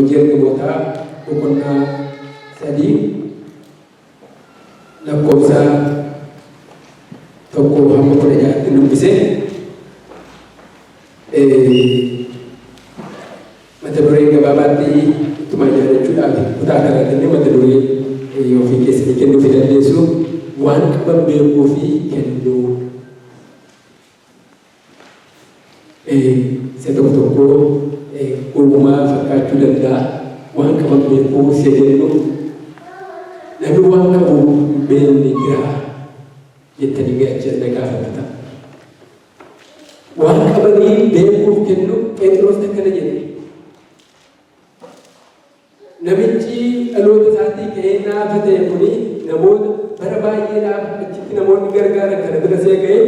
Jenga bota ukonna sadi lakkoofsa tokko hamma 16 dubbise mata duree gabaabaatti ittuma jaalachuudhaaf kutaa kanatti mata duree ofii keessatti kennuu fi dandeessu waan qaban beekuu fi kennuu isa tokko uumaa fakkaachuu danda'a waan qaban beekuu si jennu namni waan qabu beekni jira jettanii gaachana gaafata waan qabanii beekuuf kennu Phexros akkana jedhe namichi dhaloota isaatii ka'ee naafa ta'e kuni namoota bara baay'eedhaaf achitti namoonni gargaaran kana bira see ga'e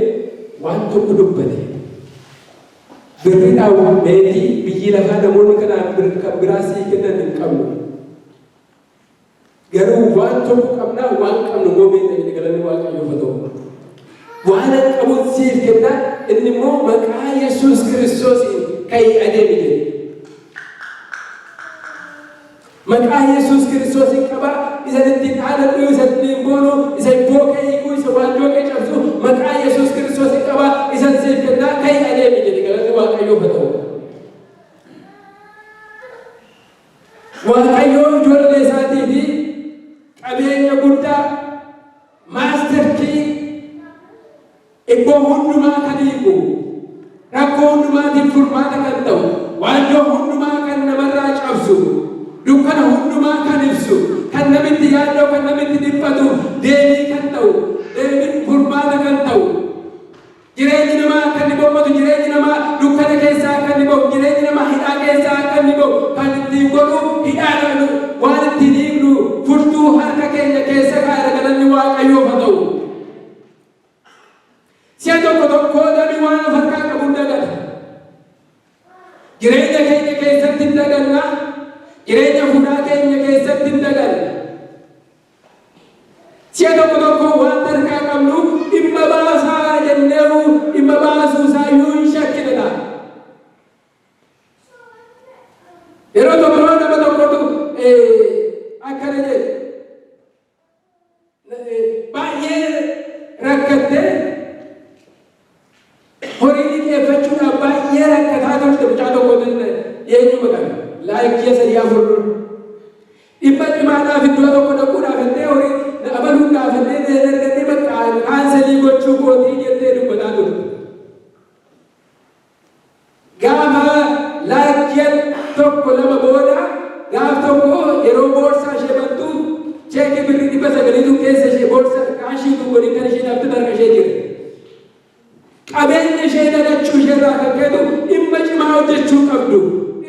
waan tokko dubbate birriidhaan meetii biyyi lafaa namoonni kanaan biraasii kennan hin qabnu garuu waan tokko qabnaa waan qabnu gobeedha galanni waaqayyoof haa ta'u waan qabuun siif kenna inni immoo maqaa Yesuus Kiristoosiin ka'ii adeemi jedhe maqaa Yesuus Kiristoosiin qaba isa ittiin dhaaladhu isa ittiin boonu isa ibboo ka'ee hiikuu isa waanjoo ka'ee cabsu maqaa Yesuus Kiristoosiin qaba isa siif kenna ka'ii adeemi jedhe galanni waaqayyoof haa ta'u waaqayyoo ijoollee isaatii fi qabeenya guddaa maastarkii ibboo hundumaa kan hiiku rakkoo hundumaatiif furmaata kan ta'u waanjoo hundumaa kan namarraa cabsu dukkana hundumaa kan ibsu kan namitti yaaduu kan namitti dhiphatu deebii kan ta'u deebiin furmaata kan ta'u jireenyi namaa kan ni boqotu jireenyi namaa dukkana keessaa kan ni ba'u jireenyi namaa hidhaa keessaa kan ni ba'u kan ittiin godhu hidhaadhaan waan ittiin hiiknu furtuu harka keenya keessa kaa'e galanni waaqayyoof haa ta'u si'a tokko tokkoo namni waan harkaa qabu dagata jireenya keenya keessatti hin daganna jireenya fuudhaa keenya keessatti hin daganna si'a tokko tokkoo waan harkaa qabnu dhimma baasaa jenneewu dhimma baasuu isaayyuu hin shakkinedha yeroo tokko nama tokkotu akkana jedhe baay'ee rakkattee horii dhiqeeffachuudhaaf baay'ee rakkataa turte mucaa tokkotu eenyu maqaan laayikii sadii afur dhimma cimaadhaaf iddoo tokko dhaquudhaaf illee horii abaluudhaaf illee dargaggee maqaan kaanselii gochuu kootii jettee dubbataa turte gaafa laayikii tokko lama booda gaaf tokko yeroo boorsaa ishee bantu cheekii birrii 900 keessa ishee boorsaa kaashii tokko kan ishee dhabde harka ishee jira qabeenya ishee dagachuu isheerraa kan ka'etu dhimma cimaa hojjechuu qabdu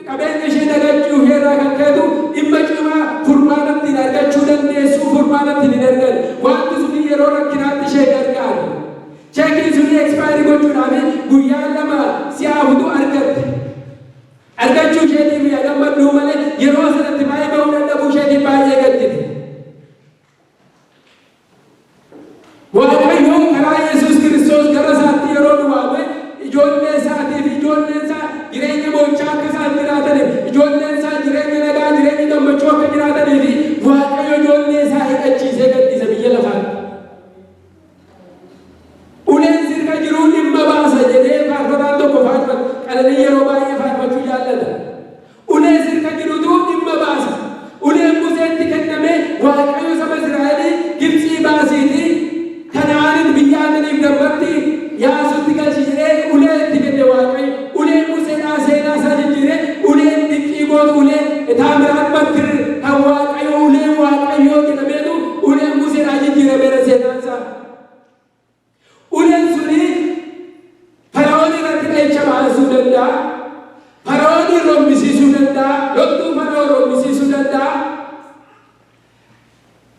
qabeenya ishee dagachuu isheerraa kan ka'etu dhimma cimaa furmaata ittiin argachuu dandeessu furmaata ittiin hin argan wanti suni yeroo rakkinaatti ishee gargaara cheekii suni ekspaayirii gochuudhaaf guyyaa 2 si'aafutu argatte argachuu isheetiif yaadamaduu malee yeroo sanatti baay'ee ba'uu dadhabuu isheetiif baay'ee gaddite waaqayyoon karaa Yesuus Kiristoos gara isaatti yeroo du'aame ijoollee isaatiif ijoolleen isaa jireenya mo'ichaa akka isaan jiraataniif ijoolleen isaa jireenya nagaa jireenya gammachuu akka jiraataniif waaqayyo ijoollee isaa hidhachiisee gaddise biyya lafaatti uleen sirka jiruu dhimma baasa jedhee faarfataan tokko faarfata qalanii yeroo baay'ee faarfachuu jaallata uleen sirka jirutu dhimma baasa uleen Museetti kenname waaqayyo saba Israa'elii Gibxii baasiiti Kanaanin biyyaataniif dabbatti yaasutti galchee uleen itti kenne waaqayyo uleen Museedhaa seenaa isaa jijjiire uleen diqqii gootu uleen taamiraat bakkir kan waaqayyo uleen waaqayyoo jedhameetu uleen Museedhaa jijjiirameera seenaan isaa uleen suni Fara'oon irratti dha'icha baasuu danda'a Fara'oon rommisiisuu danda'a loltuu Fara'oon rommisiisuu danda'a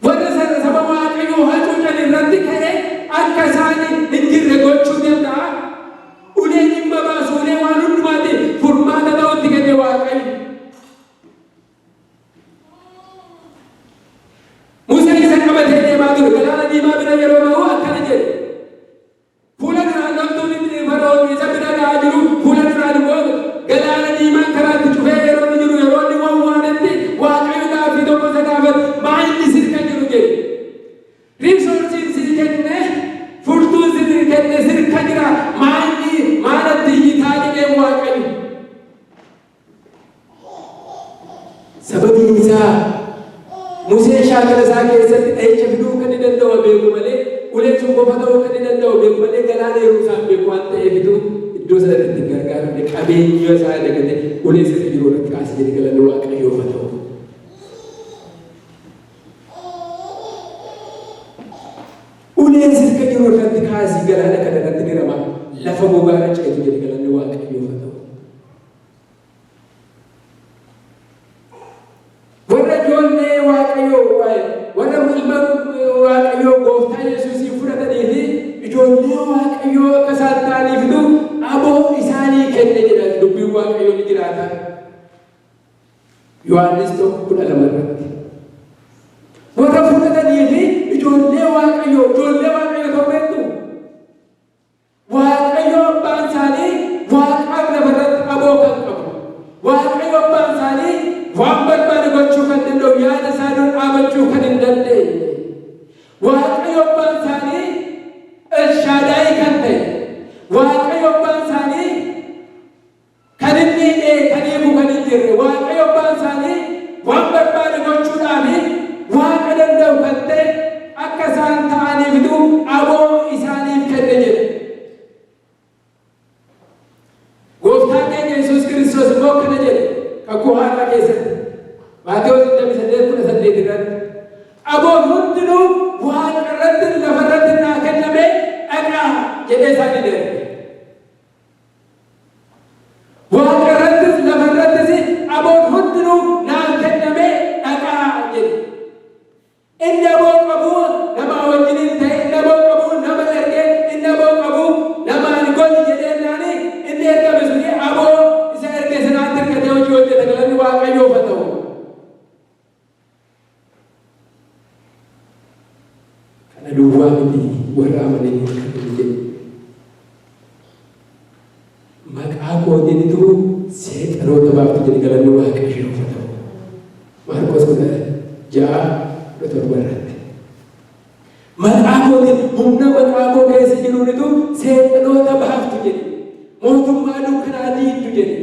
warra saba waaqayyoo hacuucan irratti ka'ee akka isaan hin jirre gochuu danda'a uleen dhimma baasu ulee waan hundumaatti furmaata ta'utti kenne waaqayyo Museen isa qabatee deemaa ture galaana diimaa bira yeroo ba'u akkana jedhe fuula duraan loltuun Fara'oon isa bira ga'aa jiru fuula duraan immoo galaana diimaan karaatti cufee yeroo inni jiru yeroo inni waan Sababiin isaa Museen shaakala isaa keessatti dha'icha fiduu kan inni danda'u beeku malee uleen sun bofa ta'uu kan inni danda'u beeku malee galaana yeroo isaan beeku waan ta'eefitu iddoo sanatti itti gargaaramne qabeenya isaa dagatee ulee isa jiru irratti kaasee jedhe galanni Waaqayyoof haa ta'u. Uleen sirka jiru irratti kaasee galaana kana irratti dirama lafa gogaara ceetu jedhe galanni Waaqayyoof haa ta'u. Warra ijoollee Waaqayyoo warra ilma Waaqayyoo Gooftaa Yesuusii fudhatanii fi ijoollee Waaqayyoo akka isaan ta'aniifitu aboo isaanii kenne jedha dubbiin Waaqayyoo ni jiraata. Yohaannis 1:12 irratti. Warra fudhatanii fi ijoollee Waaqayyoo ta'uu beektu. Waaqayyoo abbaan isaanii Waaqaaf lafarratti aboo kan qabu. Waaqayyoo abbaan isaanii waan barbaade gochuu kan danda'u yaada isaa dura dhaabachuu kan hin dandeenye. Waaqayyo abbaan isaanii Elshaadaay kan ta'e. Waaqayyo abbaan isaanii kan inni kan eegu kan hin jirre. Waaqayyo abbaan isaanii waan barbaade gochuudhaaf waaqa danda'u kan ta'e akka isaan ta'aniifitu aboo isaaniif kenne jedhe. Gooftaan keenya Yesuus Kiristoos immoo kana jedhe kakuu haaraa keessatti. Maatewos 8:18 irratti aboon hundinuu waaqa irratti lafa irratti naa kenname dhaqaa jedhee isaanii darbe. Waaqa irrattis lafa irrattis aboon hundinuu naa kenname dhaqaa jedhe. Inni aboo qabu namaa wajjiniin ta'e, inni aboo qabu nama ergee, inni aboo qabu namaan godhi jedhee naani inni ergame suni aboo isa erge sanaatti hirkatee hojii hojjete galanni Waaqayyoof haa ta'u. Duwwaa miti warra amananii kan jedhe maqaa kootiinitu seexanoota baaftu jedhe galanni Waaqayyoof haa ta'u. Maarqos 6:17 irratti maqaa kootiin humna maqaa koo keessa jiruunitu seexanoota baaftu jedhe mootummaa dukkanaa diigdu jedhe.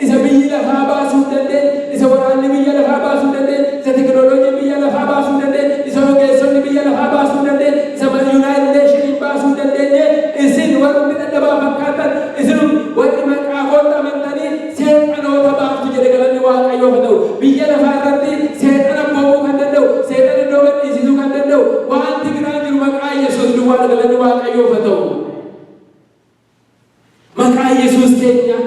Isa biyyi lafaa baasuu dandeenye, isa waraanni biyya lafaa baasuu dandeenye, isa teknooloojiin biyya lafaa baasuu dandeenye, isa ogeessonni biyya lafaa baasuu dandeenye, isa Yuunaayitid Neeshiniin baasuu dandeenye, isin warri dadhabaa fakkaatan, isin warri maqaa kootti amantanii seexanoota baaftu jedhe galanni Waaqayyoof haa ta'u. Biyya lafaa irratti seexana boobuu kan danda'u, seexana iddoo gadhiisisuu kan danda'u, wanti biraan jiru maqaa Yesuus duwwaa galanni Waaqayyoof haa ta'u. Maqaa Yesuus keenya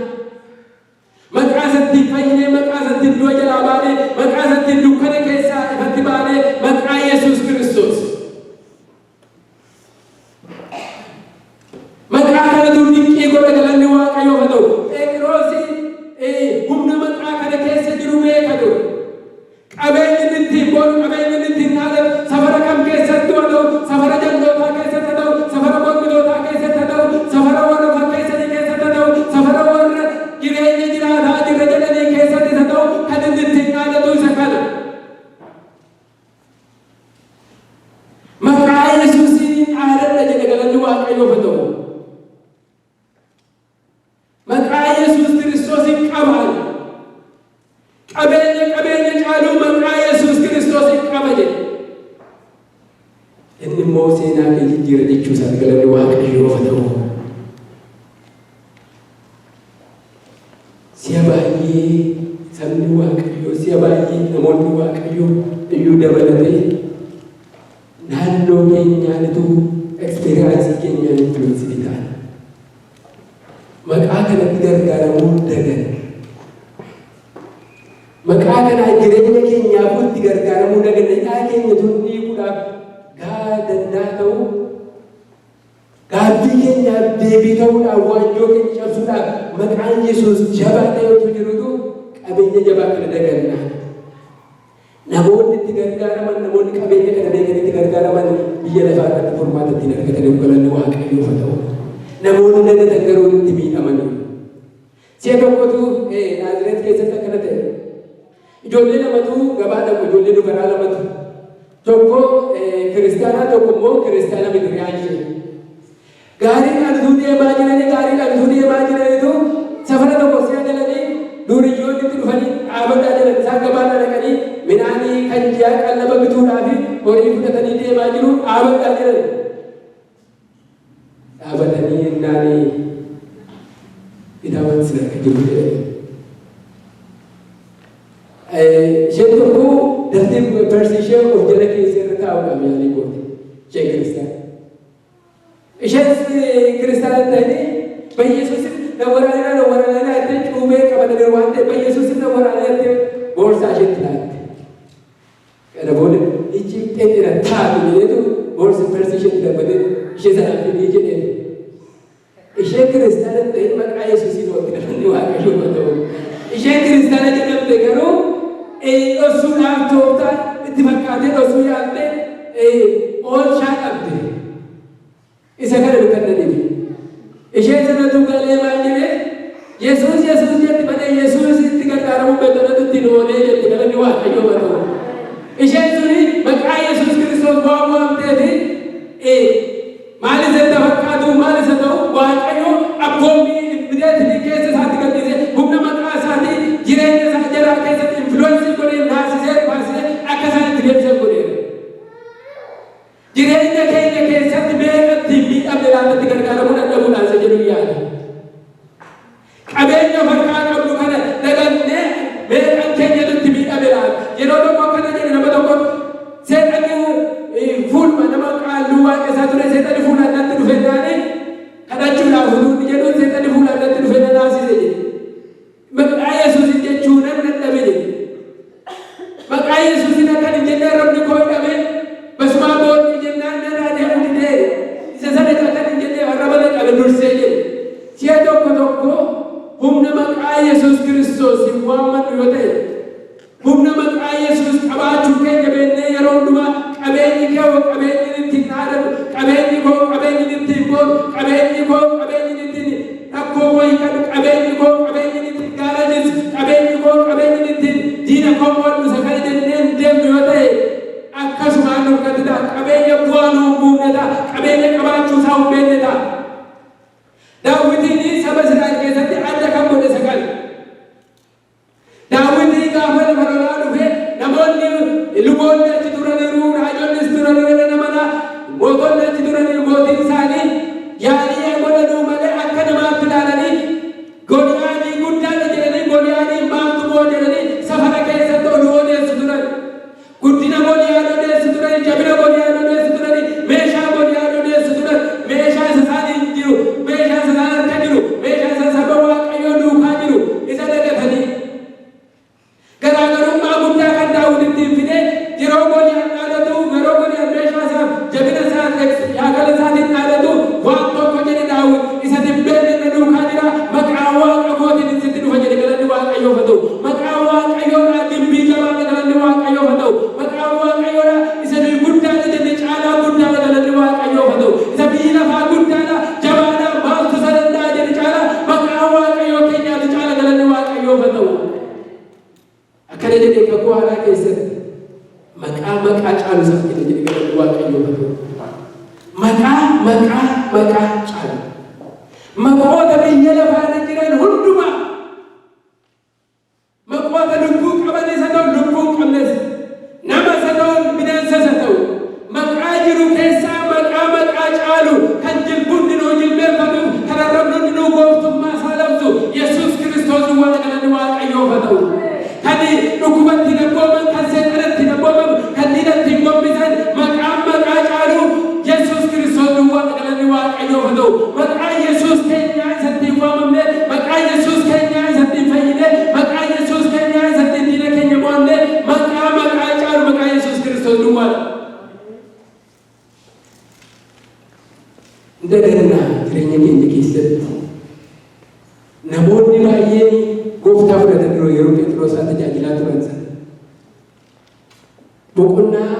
maqaa isatti fayyinee, maqaa isatti du'a jalaa baanee, maqaa isatti dukkana keessaa ifatti baanee, maqaa Yesuus Kiristoos. Maqaa kanatu dinqii godhe galanni Waaqayyoof haa ta'u. Phexrosi humna maqaa kana keessa jiru beeka ture. Qabeenyi inni ittiin boonu, qabeenyi inni ittiin dhaalatu safara kam keessatti haa ta'u, safara jal'ootaa keessatti haa ta'u, safara mormitootaa keessatti haa ta'u, safara warra fakkeessanii keessatti haa ta'u, safara warra jireenya jiraataa jirra jedhanii keessatti haa ta'u, kan inni ittiin dhaalatu isa kana. Maqaa Yesuusiin dhaadadha jedhe galanni Waaqayyoof haa ta'u. Maqaa Yesuus Kiristoosiin qabaan. Qabeenya caaluu maqaa Yesuus Kiristoosiin qaba jedhe. Inni immoo seenaa kee jijjiira jechuu isaati galanni Waaqayyoof haa ta'u. Si'a baay'ee sabni Waaqayyoo, si'a baay'ee namoonni Waaqayyoo iyyuu dabalatee naannoo keenyaanitu ekspiriyaansii keenyaan influensii ta'an. Maqaa kanatti gargaaramuu dagan. Maqaa kanaa jireenya keenyaaf itti gargaaramuu dagan. Hidhaa keenya dhiiguudhaaf danda'a ta'u, gaabbii keenyaaf deebii ta'uudhaaf, waanjoo keenya cabsuudhaaf maqaan Yesuus jabaa ta'etu jirutu qabeenya jabaa kana daganna. Namoonni itti gargaaraman, namoonni qabeenya kana beekan itti gargaaraman biyya lafaa irratti furmaata ittiin argatanii galanni Waaqayyoof haa ta'u. Namoonni dagatan garuu itti miidhaman. Si'a tokkotu Naazireet keessatti akkana ta'e. Ijoollee lamatu gabaa dhaqu, ijoollee dubaraa lamatu. Tokko kiristaanaa, tokko immoo kiristaana Mitiriyaanshee. Gaariidhaan utuu deemaa jiranitu safara tokko si'a galanii duuriyyoonni itti dhufanii dhaabbataa jiran isaan gabaa horii fudhatanii deemaa jiru dhaabbataa jiran. Dhaabatanii naanii kitaaba sirra jiru jedhani. Isheen tokko daftii barsiishee of jala keessa irra taa'uudhaaf yaalii goote. Isheen kiristaana. Isheen kiristaana ta'anii Yesuusin na waraanaa itti cuubee qabatanii waan ta'eef Yesuusin na waraanaa itti boorsaa isheetti laatte. Kana booda ijji dheedhira taa'u jedheetu boorsi barsiisheetti dabbatee ishee sanaan fidii jedheen. Isheen kiristaana ta'in maqaa Yesuusiin walitti dhalanni waaqayyoo haa ta'u. Isheen kiristaana jedhamte garuu dhoksuudhaaf tooftaa itti fakkaatee dhoksuu yaaltee oolchaa qabde. Isa kana dukkannaniif. Isheen sanatu galee maal jedhee Yesuus jetti malee Yesuus itti gargaaramuu beektoota itti noonee jetti galanni waaqayyoo haa ta'u. Isheen suni maqaa Yesuus Kiristoos waan waamteefi maal isa fakkaatu maal isa ta'u waaqayyoo abboommii bideetii keessa isaatti gadhiisee humna maqaa isaatii jireenya isaa jaraa keessatti influensii godhee naasisee baasisee akka isaan itti deebisan godheera. Jireenya keenya keessatti beekatti miidhamne laafatti gargaaramuu dadhabuudhaan isa jedhu yaada. Qabeenya farkaa qabdu kana dagannee beekan keenya nutti miidhame laata. Yeroo tokko akkana jedhe nama tokko seexanni fuulma nama qaalluu waaqa isaa ture seexanni fuulaan natti dhufe naani kadhachuudhaaf utuu jedhu seexanni fuulaan natti dhufe na naasise jedhe. Maqaa Yesuusin jechuu nan dadhabe jedhe. Maqaa Yesuusin akkan hin jennee rabni koo hidhame basumaa boodni jennaan narraa deemu didee isa sana akkan hin jennee arraba na qabe dursee jedhe. Si'a tokko humna maqaa Yesuus Kiristoos hin waammannu yoo ta'e humna maqaa Yesuus qabaachuu keenya beennee yeroo hundumaa qabeenyi koo qabeenyi ittiin dhaadamu qabeenyi koo qabeenyi ittiin boonu qabeenyi koo qabeenyi ittiin rakkoo wayii kan qabeenyi koo qabeenyi ittiin gaaranis qabeenyi koo qabeenyi ittiin diina koo mo'adhu isa kana jennee deemnu yoo ta'e akkasumaan nurkatti ta'a qabeenya bu'aa nuu buufne ta'a qabeenya qabaachuu isaa hin beekne ta'a. Daawwitiin saba Israa'el keessatti adda kan godhe sagal. Daawwitiin gaafa lafa lolaa dhufe namoonni luboonni achi turaniiru raajonnis turaniiru namana mootonni achi turaniiru mootiin isaanii yaalii godhanuu malee akka namaatti ilaalanii Goliyaadii guddaadha jedhanii Goliyaadii maaltu moo jedhanii safara keessatti oduu odeessu turan. Guddina Goliyaad odeessu turan, jabina Goliyaad odeessu turan, meeshaa Goliyaad odeessu turan, meeshaa isa isaanii hin jiru, meeshaa isa isaan harka jiru, meeshaa isa saba waaqayyoo duukaa jiru isa dagatanii. Garaagarummaa guddaa kan Daawit ittiin fide yeroo Goliyaad dhaadatu yeroo Goliyaad meeshaa isaa jabina isaa yaakala isaatiin dhaadatu waan tokko jedhe Daawit isa dibbeen na duukaa jira maqaa waaqa kootiin sitti dhufa jedhe galanni waaqayyoo haa ta'u. Maqaa waaqayyoodhaa dibbii jabaadha galanni waaqayyoo haa ta'u. Maqaa waaqayyoodhaa isa guddaadha jenne caalaa guddaadha galanni waaqayyoo haa ta'u. Isa biyyi lafaa guddaadha jabaadha maaltu isa danda'a jedhe caalaa maqaa waaqayyoo keenyaati caala galanni waaqayyoo haa ta'u. Akkana jedhee kakuu haaraa keessatti maqaa caalu isaa kenna jedhe galanni waaqayyoo haa ta'u. Maqaa caalu. Maqoota biyya lafaarra jiran hundumaa maqoota lubbuu qaban isa ta'u lubbuu qabnes nama isa ta'u bineensa isa ta'u maqaa jiru keessaa maqaa caalu kan jilbuun dinuu jilbeeffatuuf kan arrabnuun dinuu gooftummaa isaa labsu Yesuus Kiristoos waan galanni waaqayyoo haa ta'u. Kan dhukkubatti dhabbooman kan seexanatti dhabbooman kan diinatti hin gombisan maqaa caalu Yesuus Kiristoos waan galanni waaqayyoo haa ta'u. Maqaa Yesuus keenyaa isatti hin waamamne maqaa Yesuus keenyaa isatti hin fayyine maqaa Yesuus keenyaa isatti hin diina keenya mo'anne maqaa caalu maqaa Yesuus Kiristoos duwwaadha. Dagannaa jireenya keenya keessatti namoonni baay'een gooftaa fudhatan yeroo Phexros tajaajilaa turan sana boqonnaa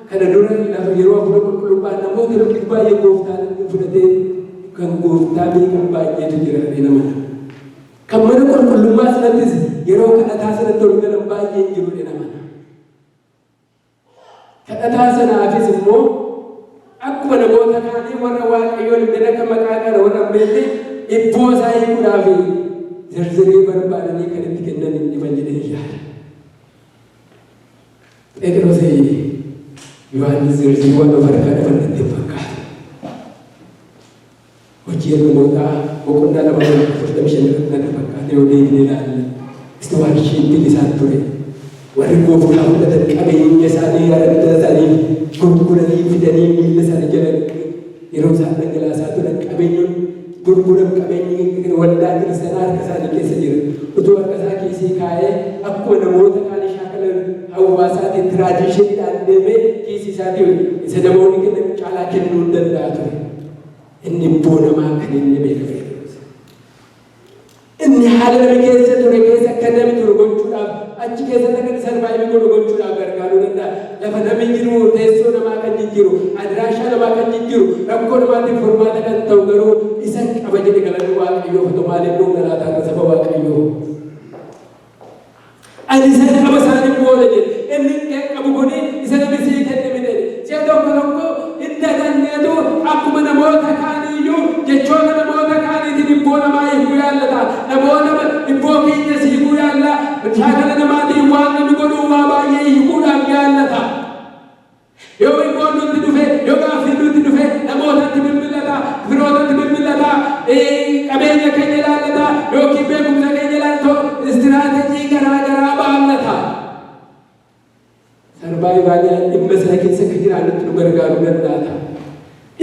kana dura lafa yeroo hafuura qulqulluudhaan namoota yeroo baay'ee gooftaa fudhatee kan gooftaa beekan baay'eetu jira nama. Kan mana qulqullummaa sanattis yeroo kadhataa sanatti ol galan baay'een jiru nama. Kadhataa sanaafis immoo akkuma namoota kaanii warra waaqayyoon hin akka maqaa kana warra beekne ibboo isaa hiikuudhaaf zirzirii barbaadanii kan itti kennan hin dhiban jedhee yaada. Phexros ዮሐንስ ዝርዝር በፈረካ ደፈነት ይፈካል ወጪን ሞታ ወቁና ለማለት ለምሽነት ተፈካለ ወደ ይላል استوارش انتقسات توري ورقو فلاو لتنقبين يساني يردتاني قرقرني فدني من لساني جلد يروسا نقلاساتو نقبين قرقرم قبين ولا كرسنار كساني كيسا جير ودوار كسا كيسي كاي أكو نموت كالي شاكل هواساتي تراجيشن دانبه كيسي ساتيو إسا نموني كنم چالا كنون دلاتو إني بونا ما كنين بيكفي إني حالة بكيسة تركيسة كنامي ترغنشونا أجي كيسة تكن سربايبي ترغنشونا برغانو نندا لفنا ميجرو تيسو نما كان جيجيرو أدراشا نما كان جيجيرو ربكو نما دي فرماتا كان توغرو إسان أبجي كلانو واقعيو فتمالي نوم نلاتا كسبا واقعيو أني سنة أبساني بولا جي إني كيك أبو كوني إسان أبسي كنامي دي سيادو كنوكو إنتا كان نيادو أكو من موتا كانيو جيشونا نموتا كاني دي نبونا ما يهويا لتا نبونا إبوكي يسيبويا لا بتشاكل نماتي وانا نقولوا ما بايه يهونا بيا لتا يو إبونا تدفع يو كافينو تدفع نموتا تبملتا فروتا تبملتا كبيرنا كيجلا لتا يو كيبكم سكيجلا تو استراتيجي كرا كرا بالتا سرباي بالي إمسنا كيسا كجرا نتنو برغارو نلاتا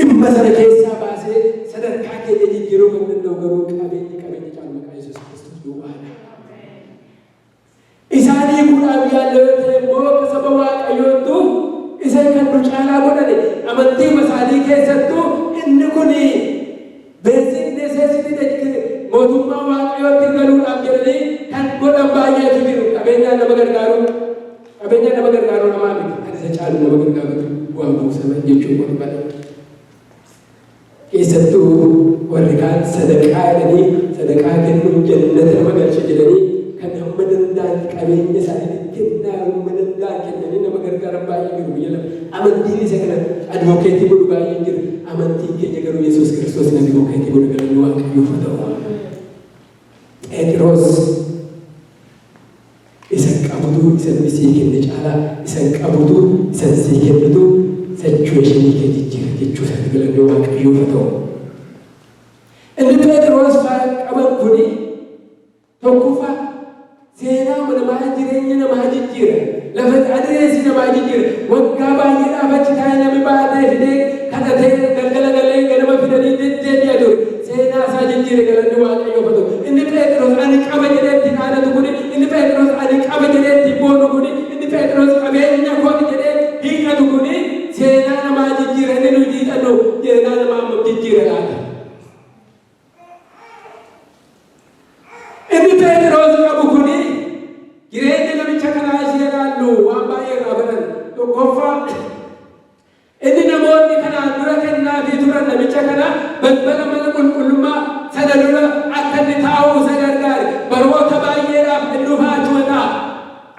إمسنا كيسا باسي سدر كاكي دي جيرو من النوغرو كابيني جانو كايسوس كريستوس دوبانا إساني يقول أبيا لوتي موك سبواك أيوتو إسان كانو چالا بوداني أمانتي مسالي كيساتو إنكوني basic necessity dajke motumma waaqayyotti galuudhaaf jedhanii kan godhan baay'eetu jiru qabeenyaan nama gargaaru namaa miti kan isa caalu nama gargaaru waan buusama jechuun godhubadha keessattuu warri kaan sadaqaa jedhanii sadaqaa kennuun jannata nama galcha jedhanii kan hamma danda'an qabeenya isaanii kennaa hamma danda'an kennanii nama gargaaran baay'ee jiru biyya lama amantiin isa kana advokeetii godhu baay'ee jiru amantiin keenya garuu Yesuus Kiristoos nama advokeetii godhu galanii waaqayyoof haa ta'u Phexros isan qabutu isan misii kenne caalaa isan qabutu isan sii kennitu sachuweeshinii kee jijjiira jechuu isaatti galanii waaqayyoof haa ta'u inni Phexros qaban kuni tokkoffaa seenaa namaa jireenya namaa jijjiira lafa adeemsi namaa jijjiira waggaa baay'eedhaaf achi taa'ee namni baatee fidee kadhatee galgala galee ganama fidanii deddeebi'a ture seenaa isaa jijjiira galanni waaqayyoof haa ta'u inni Phexros ani qaba jedheetti dhaadatu kuni inni Phexros ani qaba jedheetti boonu kuni inni Phexros qabeenya kooti jedhee hiiqatu kuni seenaa namaa jijjiira inni nuyi hiixannu seenaa namaa jijjiira laata inni Phexros qabu kuni jireenya namicha kanaa ishee ilaallu waan baay'ee irraa baran tokkoffaa inni namoonni kanaan dura kennaafii turan namicha kana balbala mana qulqullummaa sana dura akka inni taa'uu isa gargaare baroota baay'eedhaaf inni dhufaa achuma ta'a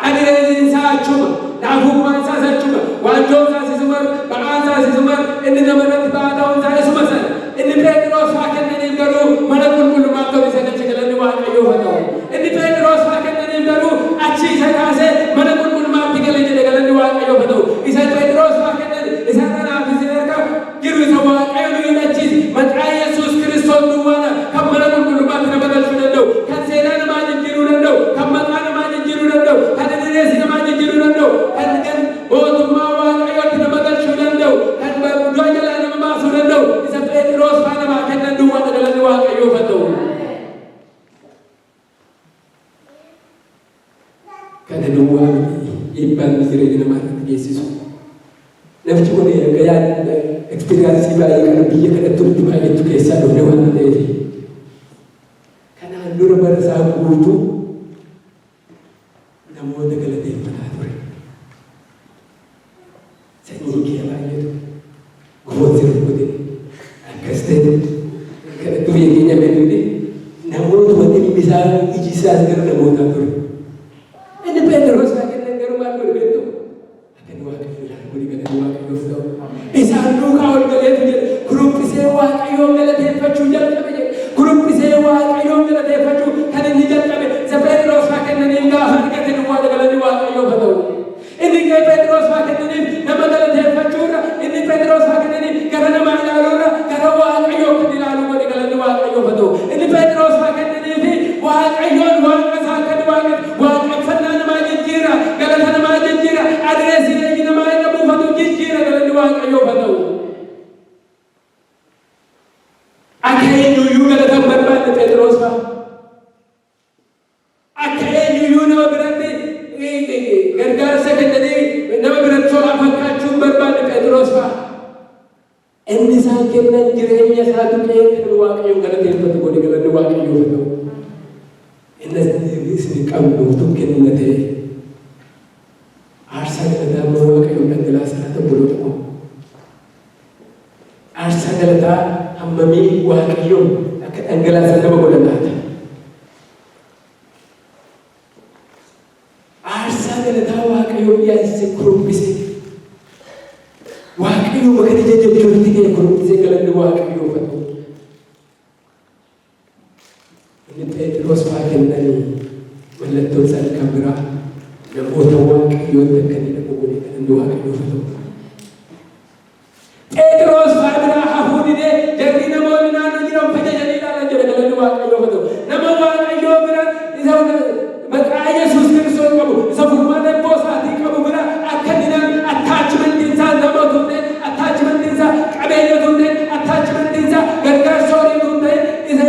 adeemsiin isaa achuma naafummaan isaas achuma waanjoon isaas isuma ba'aan isaas isuma inni nama irratti ba'aa ta'uun isaa isuma sana inni Phexros haa kennaniif garuu mana qulqullummaa ta'u isa achi galanni waaqayyoof haa ta'u inni Phexros haa kennaniif garuu achi isa kaasee mana qulqullummaatti gale jedhe galanni waaqayyoof haa ta'u isa Phexros haa kennan isa kanaaf isin harka jiru isa waaqayyo nu hidhachiise maqaa Yesuus Kiristoos duwwaadha kan mana qulqullummaatti nama galchuu danda'u kan seenaa namaa jijjiiruu danda'u kan maqaa namaa jijjiiruu danda'u kan adeemsi namaa jijjiiruu danda'u kan mootummaa waaqayyootti nama galchuu danda'u kan du'a jalaa nama baasuu danda'u isa Phexros faa namaa kennan duwwaadha galanni waaqayyoof haa ta'u kana duwwaa dhiibbaan jireenya namaa irratti geessisu namichi kun gayaan ekspiriyaansii baay'ee kana biyya kanatti nutti baay'eetu keessaa dhufne waan ta'eef kanaan dura bara isaa guutuu namoota galateeffataa ture sanyii kee baay'eetu gooti rukkute akkas ta'e kanatti biyya keenya beekuuti namootuma dhimmi isaa iji isaas gara namootaa ture inni Phexros haa kennan garuu maal godhe beektu akka nu waaqayyoodhaan godhi galanni waaqayyoof ta'u isaan duukaa ol galeetu jedhe kuruphise waaqayyoon galateeffachuu jalqabe jedhe kuruphise waaqayyoon galateeffachuu kan inni jalqabe isa Phexros haa kennaniif gaafa argate duwwaadha galanni waaqayyoof gargaarsa kennanii nama biratti tolaa fakkaachuu barbaade Phexros fa'a. Inni isaan kennan jireenya isaa tuqee kan Waaqayyoon galateeffatu godhe galanni Waaqayyoo haa ta'u. Innis isin qabdu kenna ta'e aarsaa galataa mana Waaqayyoon dhangalaasaa ta'u godhu ta'u. Aarsaa galataa hammamii Waaqayyoon akka dhangalaasaa nama godhan laata. Aarsaa galataa Waaqayyoon yaasise kurumbise. Waaqayyoon bakka jechuutti kee kurumbise galanni Waaqayyoo haa ta'u. Inni Phexros fa'aa kennanii mallattoon isaanii kan biraa namoota Waaqayyoon akka inni dhabu godhe galanni Waaqayyoo haa ta'u. Phexros fa'aa biraa hafuu didee jarri namoonni naannoo jiran fayyadanii ilaalan jedhe galanni Waaqayyoo haa ta'u. Nama Waaqayyoo bira isa maqaa Yesuus Kiristoos qabu isa furmaata ibboo isaatii qabu bira akka dinan attaachimentiin isaa nama tunte attaachimentiin isaa qabeenya tunte attaachimentiin isaa gargaarsa horii tunte isa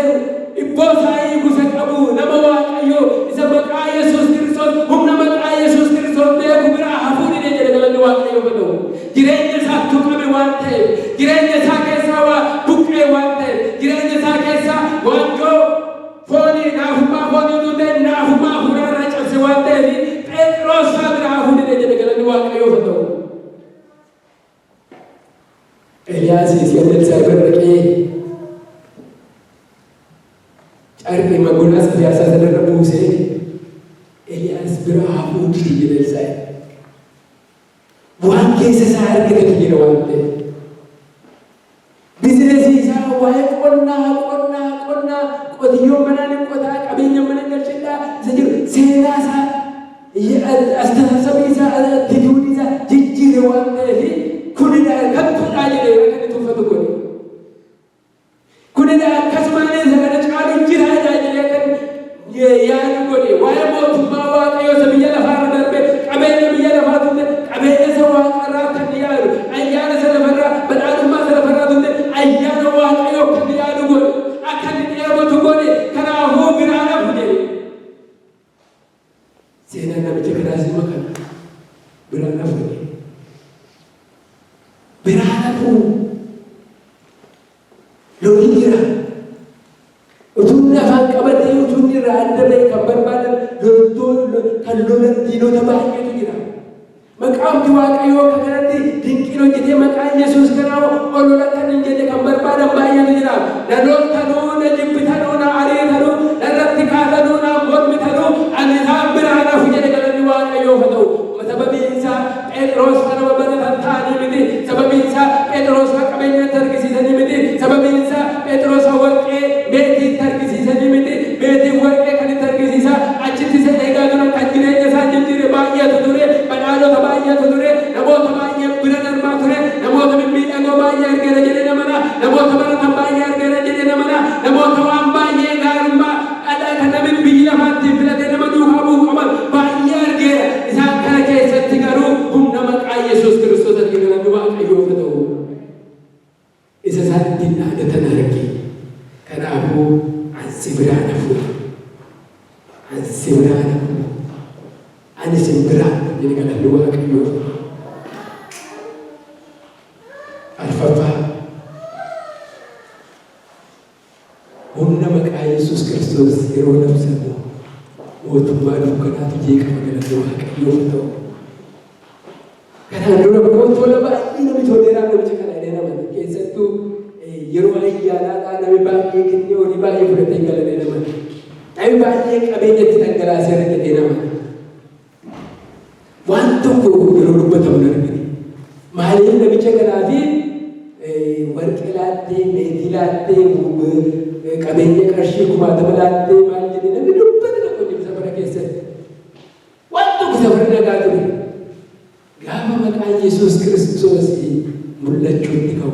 ibboo isaa eegusa qabu nama Waaqayyoo isa maqaa Yesuus Kiristoos humna maqaa Yesuus Kiristoos beeku bira hafuu didee jedhe galanni Waaqayyoo haa ta'u. Jireenya isaa tuqame waan ta'eef jireenya isaa keessaa waa buqqee waan ta'eef jireenya isaa keessaa waanjoo foonii naafummaa foonii tunte naafummaa fuudharraa cabse waan ta'eef Phexros fa'aa bira hafuu didee jedhe galanni Waaqayyoo haa ta'u. Eliyaasiis yeroo isaa barraqee carqii maggonaas siyaasaa sanarra buusee Eliyaas bira hafuu didee jedhe isaa waan keessa isaa argate jira waan ta'eef bizineesii isaa waa'ee qonnaa qotiyyoo manaa ni qotaa qabeenya mana galchidhaa isa jiru seenaa isaa astaasabii isaa tiduun isaa jijjiire waan ta'eef kunidha kattuudhaa jedhee akka inni tuffatu godhe kunidha akkasumaan isa kana caalu jiraadhaa jedhee kan yaadu godhe waa'ee mootummaa Waaqayyoo isa biyya lafaarra darbe qabeenya biyya lafaa tunte qabeenya isa Waaqarraa kan yaadu ayyaana isa lafarraa badhaadhummaa isa lafarraa tunte ayyaana Waaqayyoo kan yaadu godhe akka inni dheebotu godhe kanaafuu biraa dhabu jedhe. Seenaan namicha kanaas ima kana biraa dhabu jedhe. Biraa dhabu loonii jira. Utuu afaan qabatee utuu irraa adda ba'e kan barbaadan kan lolan diinota baay'eetu jira. Maqaamti Waaqayyoo akka kanatti dinqiin hojjetee maqaan Yesuus kanaa olola kan hin jenne kan barbaadan baay'eetu jira. Na loltanuu, na jibbitanuu, na ariitanuu, na irratti kaatanuu, na mormitanuu, ani isaan biraa dhafu jedhe galanni Waaqayyoo haa ta'u. Sababiin isaa Phexros kan nama baratan ta'anii miti. Sababiin isaa Phexros kan qabeenyatti argisiisanii miti. Sababiin isaa Phexros warqee meetiitti argisiisanii miti. Meetiin warqee kan itti argisiisaa achitti isa eegaa turan kan jireenya isaa jijjiire baay'eetu ture. Badhaadhota baay'eetu ture. Namoota baay'ee bira darbaa ture. Namoota mimmiidhagoo baay'ee argeera jedhee namana. Namoota baratan baay'ee argeera jedhee namana. Namoota waan baay'ee gaarummaa dhadhaa kan namni biyya lafaatti filatee nama duukaa bu'u qaban baay'ee argeera. Isaan kana keessatti garuu humna maqaa Yesuus Kiristoos arge galanni Waaqayyoo haa ta'u. Isa isaan ittiin dhaadatan arge. Kanaafuu ansi biraa dhafu. Ansi biraa dhafu. Ani sin biraa jedhe galanni Waaqayyoo. Arfaffaa humna maqaa Yesuus Kiristoos yeroo labsamu mootummaa dukkanaatu jeeqama galanni Waaqayyoo haa ta'u. Kanaan dura bakkoota baay'ee namni toleeraa namicha kana jedhee namani keessattuu yeroo ayyaanaadhaa namni baay'ee kennee horii baay'ee fudhatee galanee namani. Namni baay'ee qabeenyatti dhangalaasee argatee namani. Waan tokko yeroo dubbatamu argine. Maaliif namicha kanaafi warqee laattee, meetii laattee, qabeenya qarshii kumaatama laattee maal jedhee namni dubbata tokko jedhu safara keessatti. Waan tokko safara nagaa ture. Gaafa maqaan Yesuus Kiristoos mul'achuutti ka'u.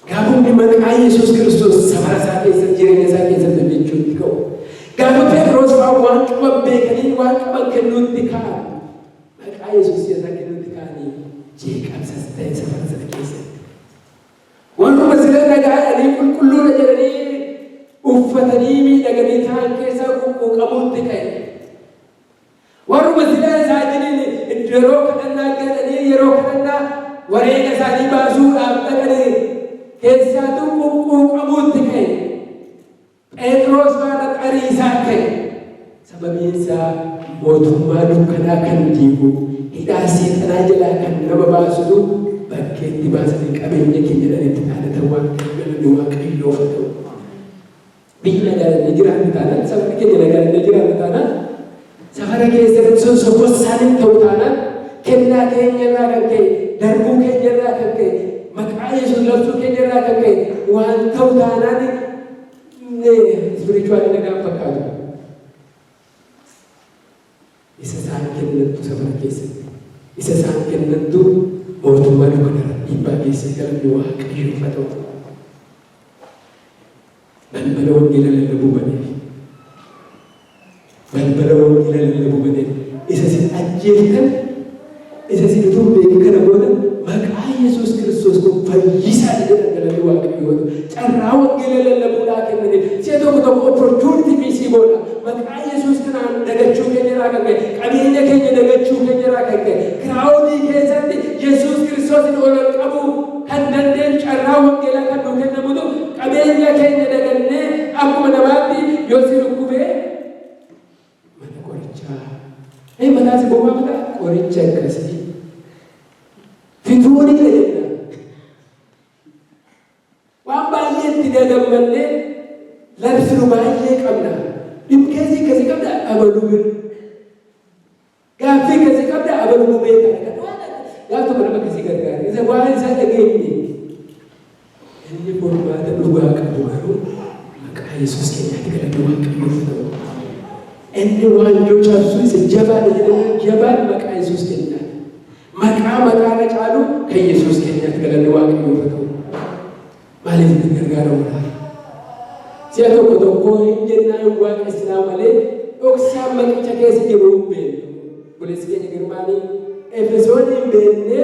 Gaafa humni maqaa Yesuus Kiristoos safara isaa keessatti jireenya isaa keessatti hojjechuutti ka'u. Gaafa Phexros fa'aa waan qaban beekanii waan qaban kennuutti ka'an. Maqaa Yesuus isaa kennuutti ka'anii jeeqamsas ta'e safara sana keessatti. Warruma sila nagaadhanii qulqulluudha jedhanii uffatanii miidhaganii ta'an keessaa quuqamuutti ka'e. Warruma sila isaaniin yeroo kadhannaa gadhanii yeroo kadhannaa wareega isaanii baasuudhaaf dhaqanii keessaatu quuqqamuutti ka'e Phexros faana qariisaa ka'e sababiin isaa mootummaa dukkanaa kan diigu hidhaa seexanaa jalaa kan nama baasutu bakkeetti baasanii qabeenya keenya jedhanitti dhaadatan waan galanni waaqayyoof haa ta'u. Biyyi nagaadhaan jiraanne taanaan sabni keenya nagaadhaan jiraanne taanaan safara keessatti sosochoosaan ta'u taanaan kennaa keenya irraa kan ka'e darbuu keenya irraa kan ka'e maqaa Yesuus labsuu keenya irraa kan ka'e waan ta'u taanaan spiritual nagaan fakkaatu. Isa isaan kennattu safara keessatti isa isaan kennattu mootummaa dukkanaa dhiibbaa keessatti galanni waaqayyoof haa ta'u. Balbala wangeela lallabuu baneef balbala wangeela lallabuu baneef isa isin ajjeeftan isa isin utuu beekan booda maqaa Yesuus Kiristoos kun fayyisaa jedhan galanni waaqayyoo carraa wangeela lallabuudhaa kennaniif si'a tokko tokko opportunity misii booda maqaa Yesuus kanaan dagachuu keenya irraa kan ka'e qabeenya keenya dagachuu keenya irraa kan ka'e kiraawudii keessatti Yesuus Kiristoosin ol qabuu kan dandeenyu carraa wangeelaa kan nuu kennamutu qabeenya keenya dagannee akkuma namaatti yoo si dhukkubee mana qorichaa mataasi boomaa mataa qoricha akkasii fituuni jedha waan baay'ee itti dagammannee labsinu baay'ee qabna dhimkeesii akkasii qabda abaluu bir gaaffii akkasii qabda abaluu beekan gaaftu mana akkasii gargaara isa waan isaa dhageenye inni furmaata dhugaa qabu garuu maqaa Yesuus keenyaatti galanni waaqayyoof haa ta'u. Inni waanjoo cabsuu isa jabaadha jedhanii jabaan maqaa Yesuus keenyaatti maqaa caalu kan Yesuus keenyaatti galanni waaqayyoof haa ta'u. Maaliif itti gargaaramuudha? Si'a tokko tokko hin jennaan waaqessinaa malee dhoksaan maqicha keessa jiru hin beeknu. Buleessi keenya girmaanii Efesoon hin beeknee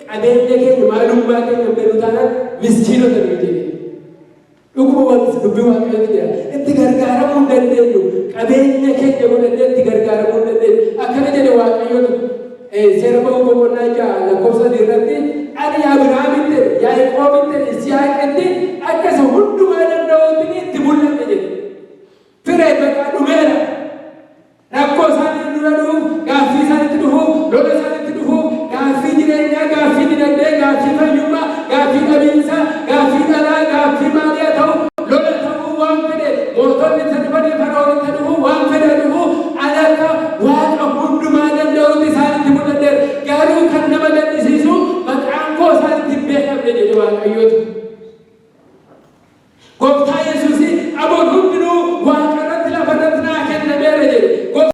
qabeenya keenya maalummaa keenya hin beeknu taanaan miskiinota nuyi jedhe. Dhuguma wanti dubbii waaqayyooti jedha. Itti gargaaramuu hin dandeenyu. Qabeenya keenya godhannee itti gargaaramuu hin dandeenyu. Akkana jedhe waaqayyooti seera ba'uu boqonnaa 6 lakkoofsa 3 irratti